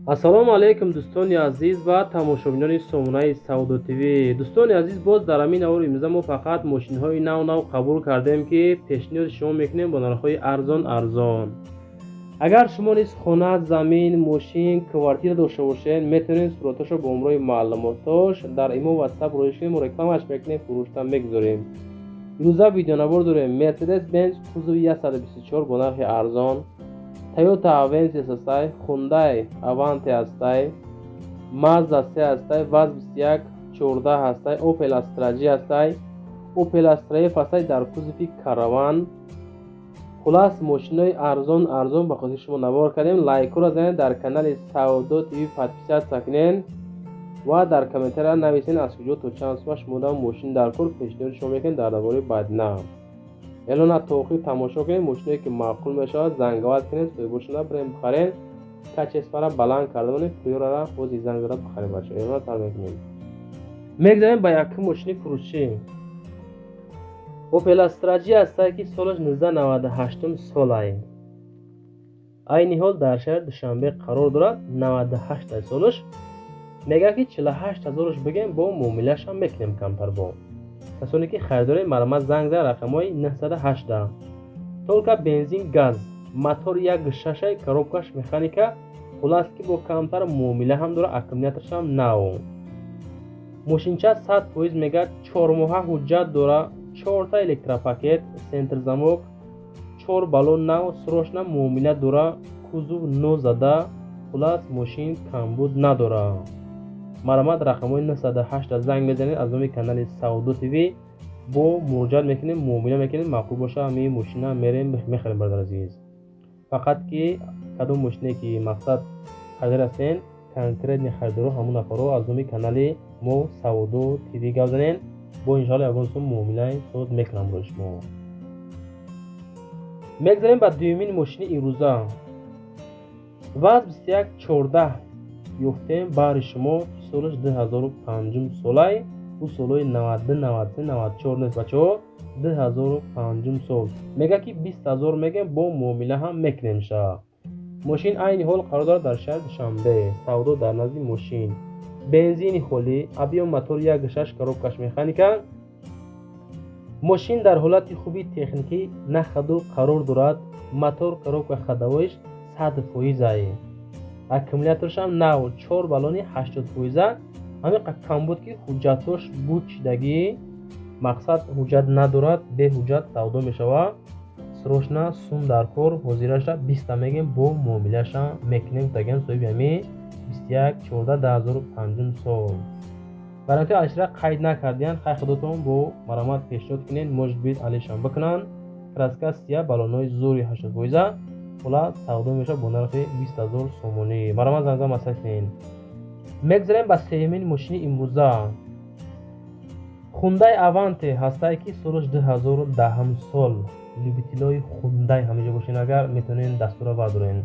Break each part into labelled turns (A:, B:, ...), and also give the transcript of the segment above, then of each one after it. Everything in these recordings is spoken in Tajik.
A: ассалому алайкум дӯстони азиз ва тамошобинони сомонаи Саудо ТВ. Дӯстони азиз, боз дар ҳамин аввори имрӯза мо фақат мошинҳои нав қабул кардем ки пешниҳоди шумо мекунем бо нархҳои арзон. агар шумо низ хона, замин, мошин, квартира дошта бошед, метавонед сураташро бо умрои маълумотош дар имо WhatsApp рӯиш кунем, мо рекламаш мекунем, фурӯшта мегузорем. имрӯза видеонавор дорем. Mercedes Benz кузови 124 бо нархи арзон, Toyota Avensis ҳастай, Hyundai Avante ҳастай, Mazda 3 ҳастай, Vaz 21 14 ҳастай, Opel Astra G ҳастай, Opel Astra F ҳастай дар кузови караван. хулас мошинои арзон ба хотири шумо навор кардем. лайкҳоро занед, дар канали Саудо ТВ подписатся кунед ва дар комментария нависед аз куҷо то чанд сума шумо дам мошин дар кор пешниҳоди шумо мекунед дар давори бадна. элона то охир тамошо кунед. мошиное ки маъқул мешавад занговат кунед, сойбошуда бирем бихаред. качеспара баланд карда монед, пуёрара ҳози занг зада бихаред бача. элона тар мекунем. мегзарем ба якум мошини фурӯшӣ. Opel Astra G ҳастай ки солаш 1998 солай. айни ҳол дар шаҳри Душанбе қарор дорад. 98 солаш. мега ки 48000 бигем бо муомилаш ҳам мекунем камтар бо. касоне ки харидоред марамат занг зада рақамҳои 918. толка бензин газ, мотор 1.6, коробкаш механика, хулас ки бо камтар муомила ҳам дора, аккумулятор ҳам нав. мошинча 100% мега 4 моҳа ҳуҷҷат дора, 4 та электропакет, сентр замок, 4 балон нав, срочна муомила дора, кузов но зада, хулас мошин камбуд надора. марамат рақамҳои 918 занг мезанед аз номи канали Саудо ТВ бо муроҷиат мекунем, муомила мекунем, маъқул боша ҳамин мошина мерем мехарем. бародар азиз, фақат ки кадом мошине ки мақсад харидор ҳастен, конкретни харидоро ҳамун нафаро аз номи канали мо Саудо ТВ гап занед, бо иншоалло ягон сум муомилаи сод мекунам бо шумо. мегзарем ба дуюмин мошини имрӯза. Vaz 21 14 ёфтем баҳри шумо. солаш 2005 солай. ӯ солҳои 92 93 94 нест бачаҳо, 2005 сол. мега ки 20000 мегем, бо муомила ҳам мекунем ша. мошин айни ҳол қарор дорад дар шаҳри Душанбе, Саудо дар назди мошин. бензини холӣ, объем мотор 1.6, коробкаш механика. мошин дар ҳолати хуби техникӣ нахаду қарор дорад. мотор, коробка ходовоиш 100%. аккумуляторш ҳам нав, 4 балони 80%. ҳамин камбуд ки ҳуҷҷатош буд шидагӣ, мақсад ҳуҷҷат надорад, бе ҳуҷҷат савдо мешавад. срочна сум дар кор, ҳозираша 20 мегем, бо муомилаша мекунем тагем соҳиби ҳамин 21 14 2005 сол. гарантия алишра қайд накардиян. хай худотон бо марамат пешниҳод кунед, может бит алишам бикунан. краска сия, балонои зури 80%. хулас савдо меша бо нархи 20000 сомонӣ. марамат занг зада масъала кунед. мегзарем ба сеюмин мошини имрӯза. Hyundai Avante ҳастай ки солаш 2010 сол. любителои Hyundai ҳамеҷа бошен, агар метавонен дастура вардорен.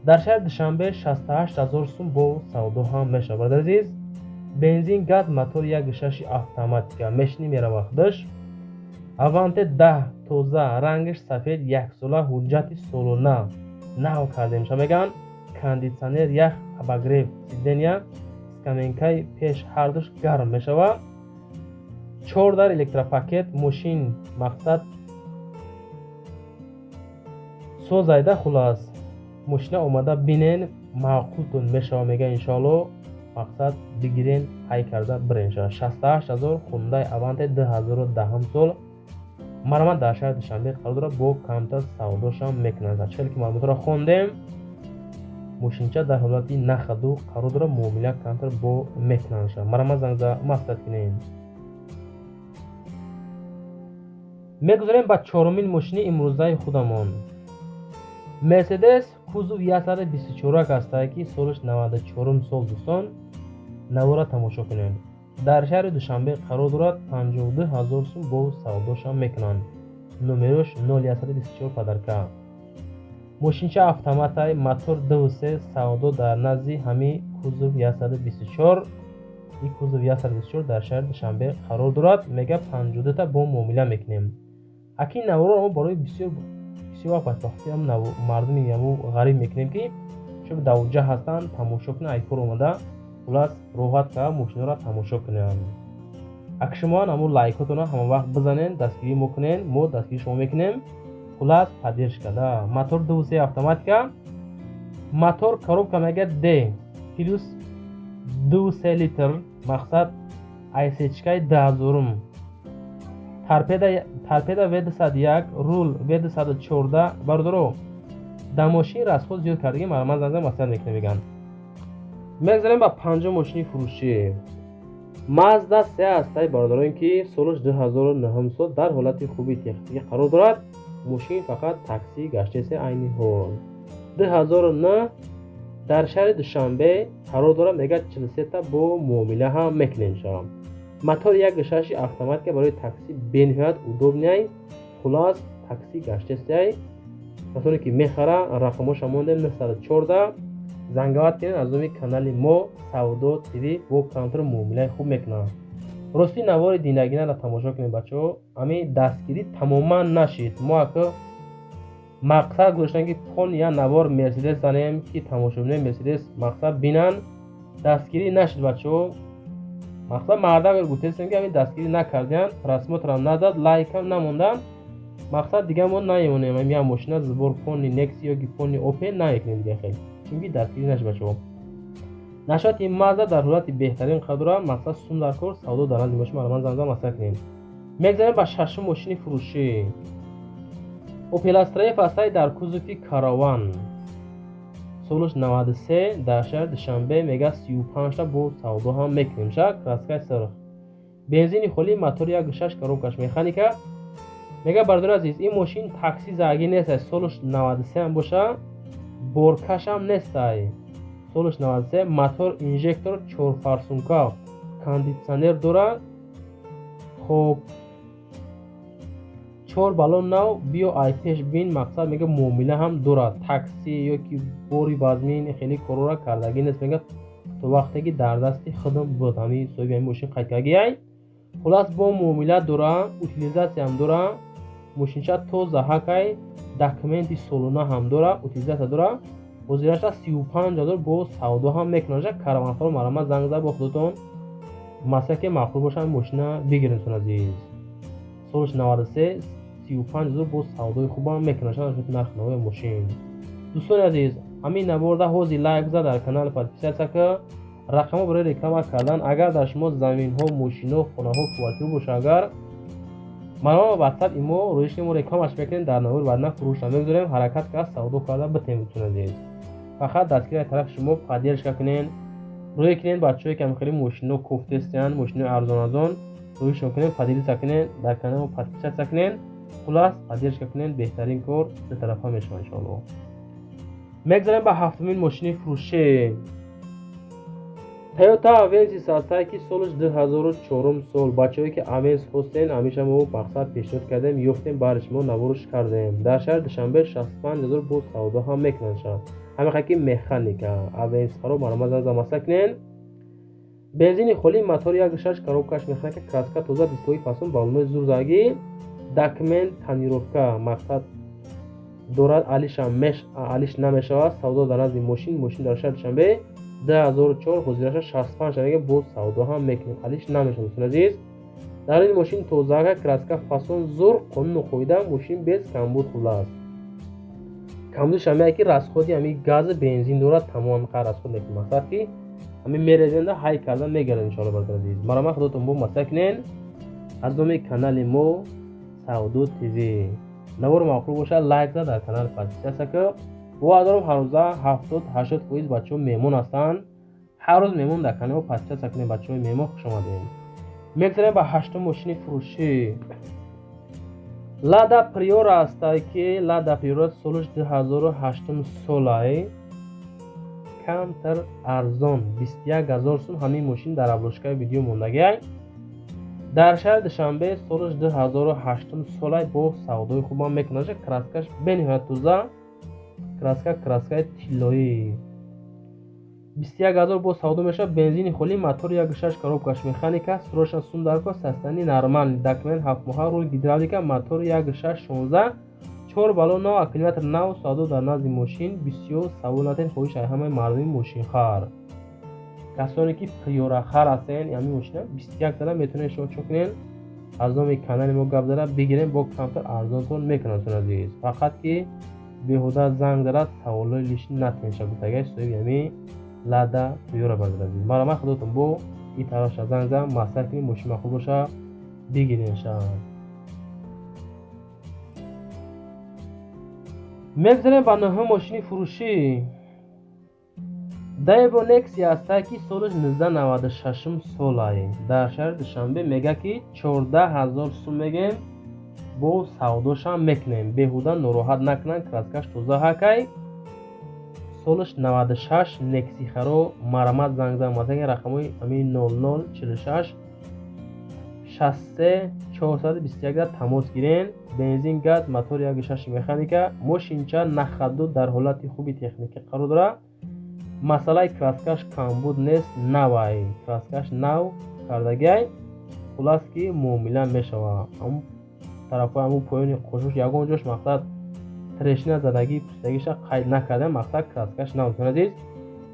A: дар шаҳри Душанбе 68000 сум бо савдо ҳам мешавад. бародар азиз, бензин газ, мотор 1.6 автоматика, мешини мерава худаш. Avante 10 тоза, рангаш сафед, 1 сола, ҳуҷҷати солона нав кардем ша меган. кондитсионер, ях, обогрев сидения, скаменкаи пеш ҳардуш гарм мешавад. 4 дар электропакет. мошин мақсад созайда. хулас мошина омада бинен, маъқултон мешава мега. иншоалло мақсад бигирен, ҳай карда бирен ша. 68000 Hyundai Avante 2010 сол. марамат дар шаҳри Душанбе қарор дорад, бо камтар савдошам мекунад. чел ки маълумотро хондем, мошинча дар ҳолати нахаду қарор дорад, муомила камтар бо мекунад ша. марамат занг зада маслиҳат кунед. мегузорем ба чорумин мошини имрӯзаи худамон. Mercedes кузов 124 ҳастай ки солаш 94 сол. дӯстон, навора тамошо кунед. дар шаҳри Душанбе қарор дорад, 52000 сум бо савдоша мекунанд. номерош 0124 падарка. мошинча автоматай, мотор 2.3, савдо дар назди ҳамин кузов 124. ин кузов 124 дар шаҳри Душанбе қарор дорад. мега 52 та бо муомила мекунем. акин навора мо барои бисёр бадбахти мардуми ғариб мекунем ки شب دوجه هستن تماشا کنه ایپور اومده خلاص روحت که ماشین را تماشا کنن. اگه شما همون لایکاتون رو همه وقت بزنین دستگیری میکنین ما دستگیری شما میکنیم. خلاص پدیرش کرده موتور 2.3 اتوماتیک موتور коробка میگه D پلوس 2.3 لیتر مقصد ایسیچکای 10,000 ترپیدا V201 رول V214 بردارو در ماشین رسخود زیاد کردگی مرمز نظر مثلا میگن. میگذاریم با پنجم ماشین فروشی مازدا 3 هسته برداریم که سالش 2900 در حالت خوبی تکنیکی قرار دارد. ماشین فقط تاکسی گشته است عینی حال 2009 در شهر دوشنبه قرار دارد. میگه 43 تا با معامله هم میکنین شام. موتور 1.6 اتوماتیک برای تاکسی بنهایت удобный. خلاص تاکسی گشته است. کسانی که میخره رقمش مونده 914 زنگوات کنین از اون کانال ما سعودو تیوی با کانتر معامله خوب میکنن. راستی نوار دیندگینه را تماشا کنین بچه. امی دستگیری تماما نشید. ما که مقصد گذاشتن که پون یا نوار مرسیدس زنیم که تماشا بینه مرسیدس مقصد بینن دستگیری نشید بچه. مقصد مرده اگر گوتستیم که امی دستگیری نکردین رسمت را نداد لایک هم نموندن مقصد دیگه ما نمیمونیم. امی هم ماشینه زبور پونی نکسی یا پونی اوپن نایکنیم دیگه خیلی چونکه دستگیری نشد بچه. نشاط این مازدا در حالت بهترین قدر مقصد سوم در کار سعودو دارن دیماش مرمان زنگا مسئله کنیم. میگذاریم با ششم ماشین فروشی اوپل استرای فستای در کوزوفی کاروان سالش 93 در شهر دوشنبه میگه 35 تا با سعودو هم میکنیم شک راسکای سرخ بنزینی خالی موتور 1.6 коробкаш مکانیکا. میگه برادر عزیز این ماشین تاکسی زاگی نیست سالش 93 هم باشه بورکش هم نیست سالش 93 موتور اینژکتور 4 فرسونکا کاندیشنر داره. خب 4 بالون نو بیو آیپش بین مقصد میگه معامله هم داره تاکسی یا که بوری بازمین خیلی کرورا کردگی نیست. میگه تو وقتی که در دستی خودم بود همی سوی این ماشین قیدگی ای خلاص با معامله داره اوتیلیزاسی هم داره ماشین شد تو زهکای داکومنتی سولونا هم داره اوتیلیزاسی داره وزیرش 35,000 با سعودو هم میکنه. کاروانخور مرمت زنگ زد با خودتون مثلا که مخلوق باشن ماشین بگیرین سون عزیز. سالش 93 35,000 با سعودو خوب هم میکنه شد نرخ نوع ماشین. دوستان عزیز همین نبورده حوزی لایک زد در کانال پادکست که رقم برای رکلام کردن اگر در شما زمین ها ماشین ها خونه ها کوارتیر باشه اگر مرا واتساپ ایمو رویش ما رکلامش بکنین در نور بعد نه فروش هم میذاریم حرکت که سعودو کرده بتونید عزیز. فقط دستگیر طرف شما پدیرش کنین روی کنین بچه‌ای که می‌خریم ماشینو کوفته استن ماشینو ارزان رویش کنین پدیری سکنین در کانال پادکست سکنین خلاص پدیرش کنین بهترین کار به طرفا میشه ان شاء الله. میگذاریم به هفتمین ماشین فروشی تویوتا اونز سازی که سالش 2004 سال بچه‌ای که اونز هستن همیشه ما مقصد پیشنهاد کردیم یافتیم برش ما نوارش کردیم در شهر دوشنبه 65,000 با سعودو هم میکنن شد همه خاکی مکانیکا اونز خراب مرمز از مسکنن بنزین خالی موتور 1.6 коробкаш مکانیکا کراسکا توزا دیسپلی فاصون بالون زور زاگی داکمنت تانیروفکا مقصد دورات علیش نمیشه سعودو در از ماشین در شهر دوشنبه 2004 گزارش 65 شده با سعودو هم میکنیم علیش نمیشه دوستان عزیز. در این ماشین توزاگا کراسکا فاصون زور قانون خویده ماشین بیس کمبود خلاص کمبودش همه که رسخودی همی گاز بنزین دورات تمام قرار رسخود میکنیم مقصد که همی میرزنده های کردن میگرد انشاءالله برادر عزیز. مرا خودتون با مسکنین از دومی کانال مو سعودو تیوی نوار مخلوق باشه لایک زد در کانال پادکست که و دارم هر روز 70-80% بچه‌ها میمون هستن هر روز میمون در کانال پادکست سکنین بچه‌ها میمون خوش اومدین. میگذاریم به هشتم ماشین فروشی لادا پریور است که لادا پریور سالش 2008 سالای کمتر ارزان 21,000 سوم همین ماشین در ابلوشکای ویدیو موندگی در شهر دوشنبه سالش 2008 سالای با سعودای خوب هم میکنه. کراسکاش بنهایت توزا کراسکای تیلایی 21,000 با سعودو میشه بنزین خالی موتور 1.6 коробкаш مکانیکا سروش سوم در کو سستانی نرمال داکمنت 7 ماه روی گیدرالیکا موتور 1.6 16 4 балон 9 км 9 садо дар назди мошин бисёр саволатен хоҳишаи ҳамаи мардуми мошинхар. касоне ки пиёрахар ҳастен, яъни мошина 21 дана метавонен шумо чо кунен аз номи канали мо гап зада бигирен, бо камтар арзонтон мекунад. дӯстон азиз, фақат ки беҳуда занг зада саволҳои лиши натенша гуфтагай соҳиби яъни лада пиёра бардад азиз. марамай худотон бо ин тароша занг зада маслиҳат кунед мошин махул боша бигиренша. мегузарем ба нӯҳум мошини фурӯшӣ. Daewoo Nexia ҳастае ки соли 1996 солае. дар шаҳри Душанбе мега ки 14000 сум мегем, бо савдошам мекунем. беҳуда нороҳат накунанд, краскаш тоза ҳакай. солиш 96 Nexia-ро марамат занг зада масаки рақамҳои амин 0046 63 421 да тамос гирен. бензин, газ, мотори 1.6 механика. мошинча нахаду дар ҳолати хуби техникӣ қарор дорад. масъалаи краскаш камбуд нест, навай краскаш нав кардагай. хулас ки муомила мешавад. ҳамун тарафҳои ҳамун поёни қошуш ягон ҷош мақсад трешина задагӣ пустагиша қайд накардан, мақсад краскаш нав. дӯстон азиз,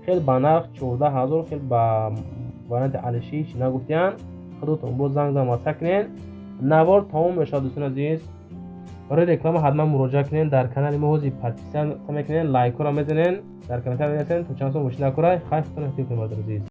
A: хел ба нарх 14000, хел ба варианти алиши чи нагуфтиян. худотон бо занг зада масъала кунен, навор тамом мешавад. дӯстон азиз, барои реклама ҳатман муроҷиат кунен. дар канали мо ҳозир подписия мекунен, лайкора мезанен, дар комментария менависен то чанд сом мошина курай хайфтон эҳтиёт кунед. азиз